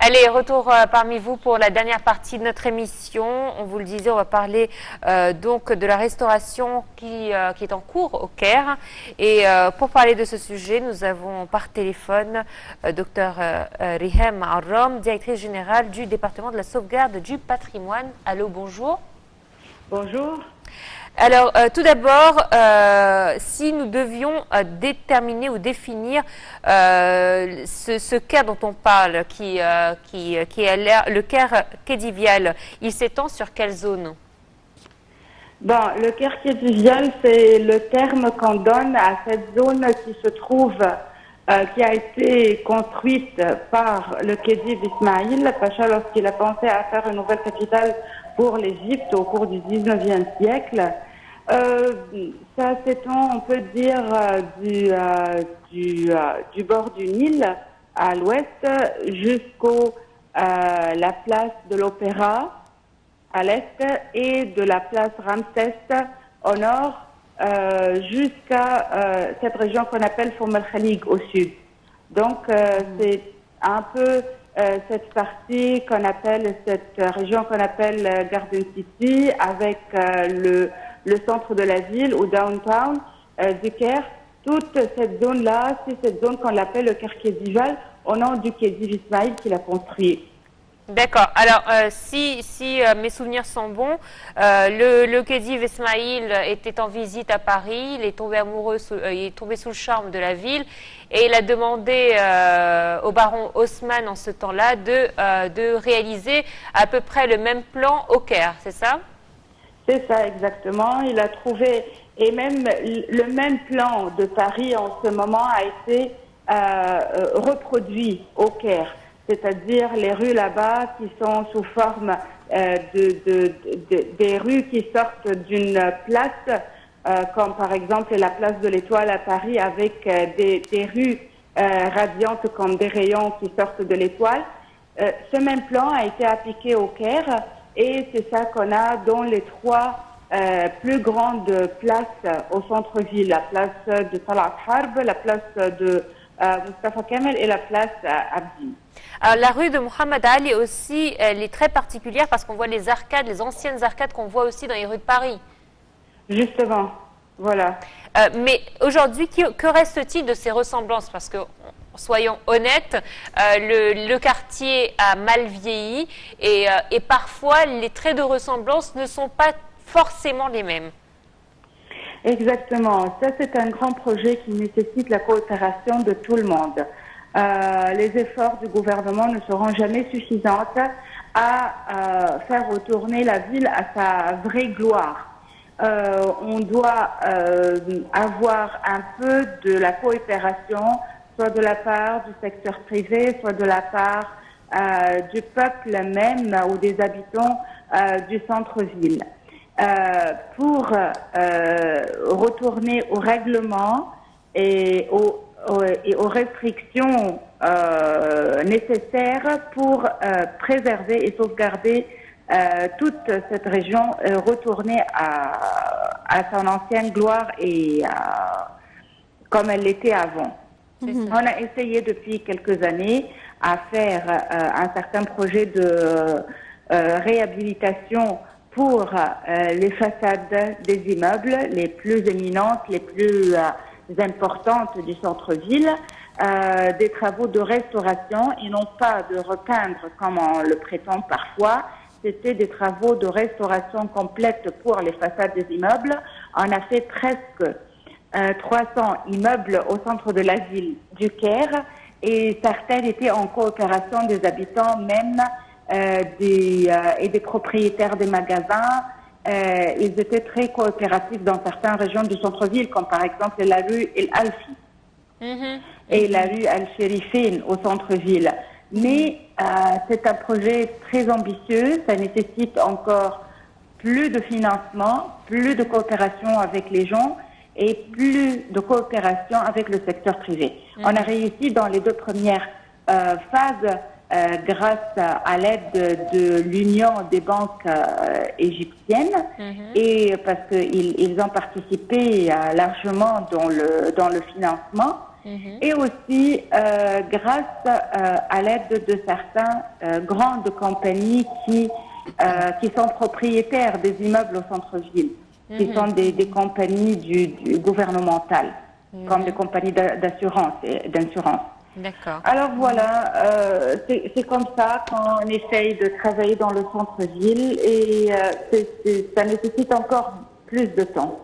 Allez, retour parmi vous pour la dernière partie de notre émission. On vous le disait, on va parler donc de la restauration qui est en cours au Caire. Et pour parler de ce sujet, nous avons par téléphone Dr Riham Arram, directrice générale du département de la sauvegarde du patrimoine. Allô, bonjour. Bonjour. Alors, tout d'abord, si nous devions déterminer ou définir ce Caire dont on parle, qui est le Caire khedivial, il s'étend sur quelle zone? Bon, le Caire khedivial, c'est le terme qu'on donne à cette zone qui se trouve, qui a été construite par le Khedive Ismaïl Pacha lorsqu'il a pensé à faire une nouvelle capitale pour l'Égypte au cours du 19e siècle. Ça s'étend, on peut dire, du bord du Nil à l'ouest jusqu'au la place de l'Opéra à l'est et de la place Ramsès au nord jusqu'à cette région qu'on appelle Foum el-Khalig au sud. Donc c'est un peu cette partie qu'on appelle, cette région qu'on appelle Garden City avec le centre de la ville ou downtown du Caire. Toute cette zone-là, c'est cette zone qu'on l'appelle le Caire khedivial au nom du Khedive Ismaïl qui l'a construit. D'accord. Alors, si mes souvenirs sont bons, le Khedive Ismaïl était en visite à Paris, il est tombé amoureux, il est tombé sous le charme de la ville et il a demandé au baron Haussmann en ce temps-là de réaliser à peu près le même plan au Caire, c'est ça? C'est ça, exactement. Il a trouvé, et même le même plan de Paris en ce moment a été reproduit au Caire. C'est-à-dire les rues là-bas qui sont sous forme des rues qui sortent d'une place, comme par exemple la place de l'Étoile à Paris avec des rues radiantes comme des rayons qui sortent de l'Étoile. Ce même plan a été appliqué au Caire et c'est ça qu'on a dans les trois plus grandes places au centre-ville, la place de Salah Harb, la place de Mustafa Kemal et la place Abdi. Alors, la rue de Mohamed Ali aussi, elle est très particulière parce qu'on voit les arcades, les anciennes arcades qu'on voit aussi dans les rues de Paris. Justement, voilà. Mais aujourd'hui, que reste-t-il de ces ressemblances? Parce que, soyons honnêtes, le quartier a mal vieilli et parfois les traits de ressemblance ne sont pas forcément les mêmes. Exactement. Ça, c'est un grand projet qui nécessite la coopération de tout le monde. Les efforts du gouvernement ne seront jamais suffisants à faire retourner la ville à sa vraie gloire. On doit avoir un peu de la coopération, soit de la part du secteur privé, soit de la part du peuple même ou des habitants du centre-ville. Pour retourner au règlement et aux restrictions nécessaires pour préserver et sauvegarder toute cette région, retourner à son ancienne gloire et comme elle l'était avant. On a essayé depuis quelques années à faire un certain projet de réhabilitation pour les façades des immeubles les plus éminentes, les plus importantes du centre-ville, des travaux de restauration et non pas de repeindre comme on le prétend parfois. C'était des travaux de restauration complète pour les façades des immeubles. On a fait presque 300 immeubles au centre de la ville du Caire et certaines étaient en coopération des habitants même et des propriétaires des magasins. Ils étaient très coopératifs dans certaines régions du centre-ville, comme par exemple la rue El Alfi et la rue Al-Sherifine au centre-ville. Mais c'est un projet très ambitieux, ça nécessite encore plus de financement, plus de coopération avec les gens et plus de coopération avec le secteur privé. On a réussi dans les deux premières phases grâce à l'aide de l'Union des banques égyptiennes et parce qu'ils ont participé largement dans le financement. et aussi grâce à l'aide de certaines grandes compagnies qui sont propriétaires des immeubles au centre-ville, qui sont des compagnies du gouvernemental, comme les compagnies d'assurance. D'accord. Alors voilà, c'est comme ça qu'on essaye de travailler dans le centre-ville et ça nécessite encore plus de temps.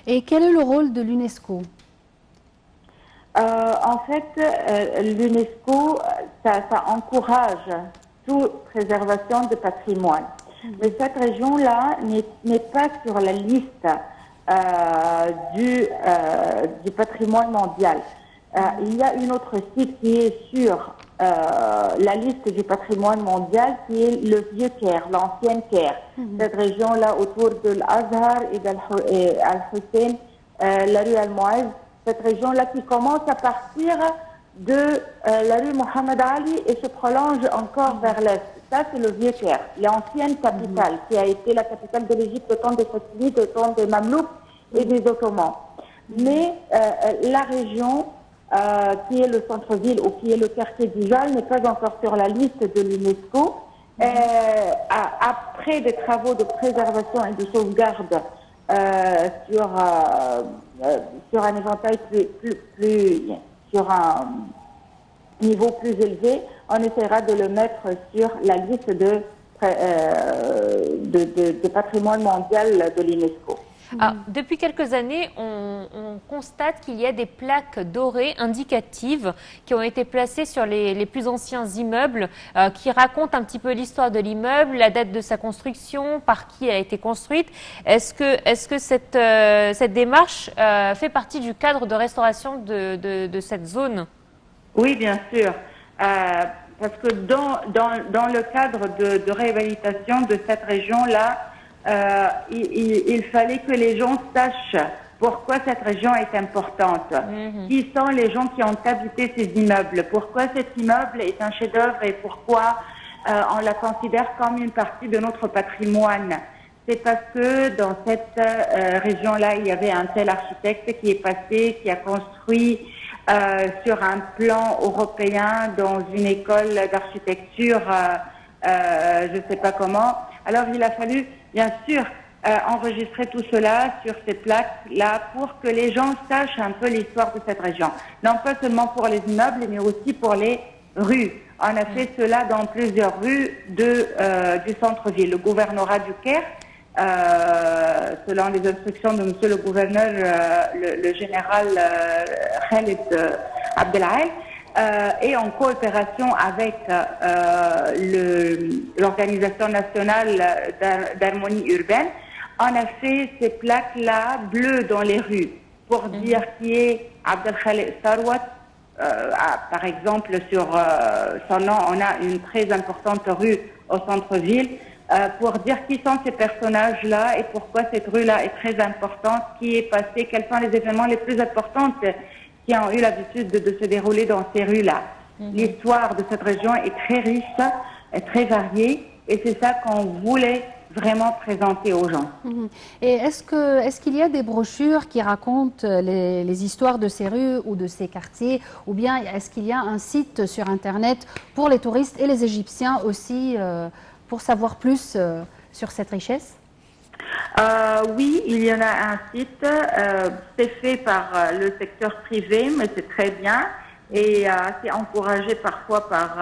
Et quel est le rôle de l'UNESCO? En fait, l'UNESCO, ça encourage toute préservation de patrimoine. Mais cette région-là n'est pas sur la liste du patrimoine mondial. Il y a une autre site qui est sur la liste du patrimoine mondial, qui est le Vieux Caire, l'ancienne Caire. Cette région-là autour de l'Azhar et d'Al-Hussein, la rue Al-Mu'izz, cette région-là qui commence à partir de la rue Mohamed Ali et se prolonge encore vers l'est. Ça, c'est le Vieux Caire, l'ancienne capitale, qui a été la capitale de l'Égypte au temps des Fattimides, au temps des Mamelouks et des Ottomans. Mais la région qui est le centre-ville ou qui est le quartier d'Ijal n'est pas encore sur la liste de l'UNESCO. Après des travaux de préservation et de sauvegarde sur un éventail sur un niveau plus élevé, on essaiera de le mettre sur la liste de patrimoine mondial de l'UNESCO. Alors, depuis quelques années, on constate qu'il y a des plaques dorées indicatives qui ont été placées sur les plus anciens immeubles qui racontent un petit peu l'histoire de l'immeuble, la date de sa construction, par qui elle a été construite. Est-ce que cette démarche fait partie du cadre de restauration de cette zone? Oui, bien sûr. Parce que dans le cadre de réhabilitation de cette région-là, il fallait que les gens sachent pourquoi cette région est importante. Qui sont les gens qui ont habité ces immeubles? Pourquoi cet immeuble est un chef-d'œuvre et pourquoi on la considère comme une partie de notre patrimoine? C'est parce que dans cette région-là, il y avait un tel architecte qui est passé, qui a construit sur un plan européen dans une école d'architecture, je ne sais pas comment. Alors il a fallu bien sûr enregistrer tout cela sur ces plaques-là pour que les gens sachent un peu l'histoire de cette région. Non pas seulement pour les immeubles, mais aussi pour les rues. On a fait cela dans plusieurs rues du centre-ville. Le gouvernorat du Caire, selon les instructions de monsieur le gouverneur, le général Khalid Abdelaï, et en coopération avec l'Organisation nationale d'harmonie urbaine, on a fait ces plaques-là bleues dans les rues pour dire qui est Abdelkhalid Sarwat. Par exemple, sur son nom, on a une très importante rue au centre-ville pour dire qui sont ces personnages-là et pourquoi cette rue-là est très importante, qui est passée, quels sont les événements les plus importants qui ont eu l'habitude de se dérouler dans ces rues-là. L'histoire de cette région est très riche, est très variée, et c'est ça qu'on voulait vraiment présenter aux gens. Et est-ce qu'il y a des brochures qui racontent les histoires de ces rues ou de ces quartiers, ou bien est-ce qu'il y a un site sur Internet pour les touristes et les Égyptiens aussi pour savoir plus sur cette richesse? Oui, il y en a un site, c'est fait par le secteur privé, mais c'est très bien et c'est encouragé parfois par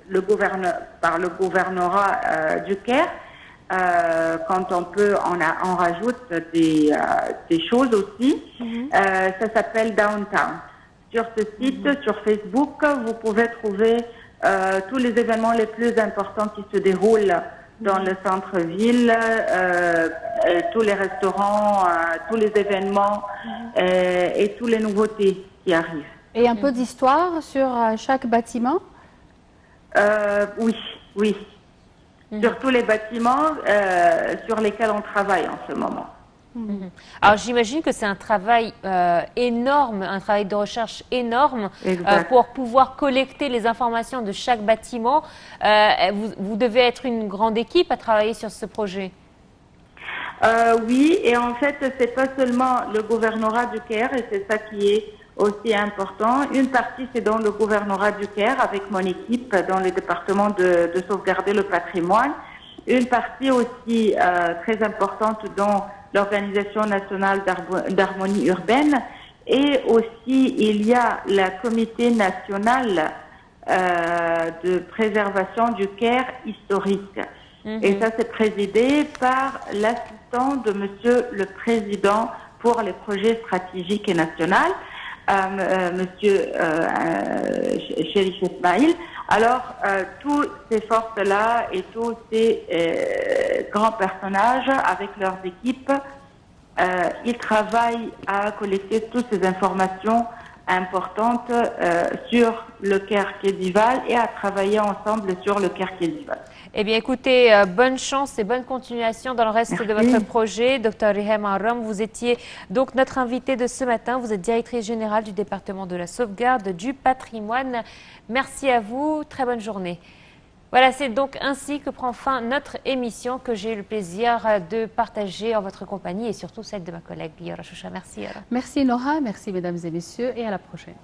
le gouvernorat du Caire. Quand on peut, on rajoute des choses aussi. Ça s'appelle Downtown. Sur ce site, sur Facebook, vous pouvez trouver tous les événements les plus importants qui se déroulent dans le centre-ville, tous les restaurants, tous les événements et toutes les nouveautés qui arrivent. Et un peu d'histoire sur chaque bâtiment? Oui. Sur tous les bâtiments sur lesquels on travaille en ce moment. Alors j'imagine que c'est un travail énorme, un travail de recherche énorme pour pouvoir collecter les informations de chaque bâtiment. Vous devez être une grande équipe à travailler sur ce projet. Oui, et en fait, c'est pas seulement le gouvernorat du Caire, et c'est ça qui est aussi important. Une partie, c'est dans le gouvernorat du Caire, avec mon équipe, dans le département de sauvegarder le patrimoine. Une partie aussi très importante dans l'Organisation nationale d'harmonie urbaine. Et aussi, il y a le comité national de préservation du Caire historique. Et ça, c'est présidé par l'assistant de Monsieur le Président pour les projets stratégiques et nationaux, Monsieur Chérif Ismail. Alors, toutes ces forces-là et tous ces grands personnages avec leurs équipes, ils travaillent à collecter toutes ces informations importantes sur le Caire Kédival et à travailler ensemble sur le Caire Kédival. Eh bien, écoutez, bonne chance et bonne continuation dans le reste de votre projet. Dr Rihem Aram, vous étiez donc notre invité de ce matin. Vous êtes directrice générale du département de la sauvegarde du patrimoine. Merci à vous. Très bonne journée. Voilà, c'est donc ainsi que prend fin notre émission que j'ai eu le plaisir de partager en votre compagnie et surtout celle de ma collègue Yara Choucha. Merci. Yara. Merci Nora, merci mesdames et messieurs et à la prochaine.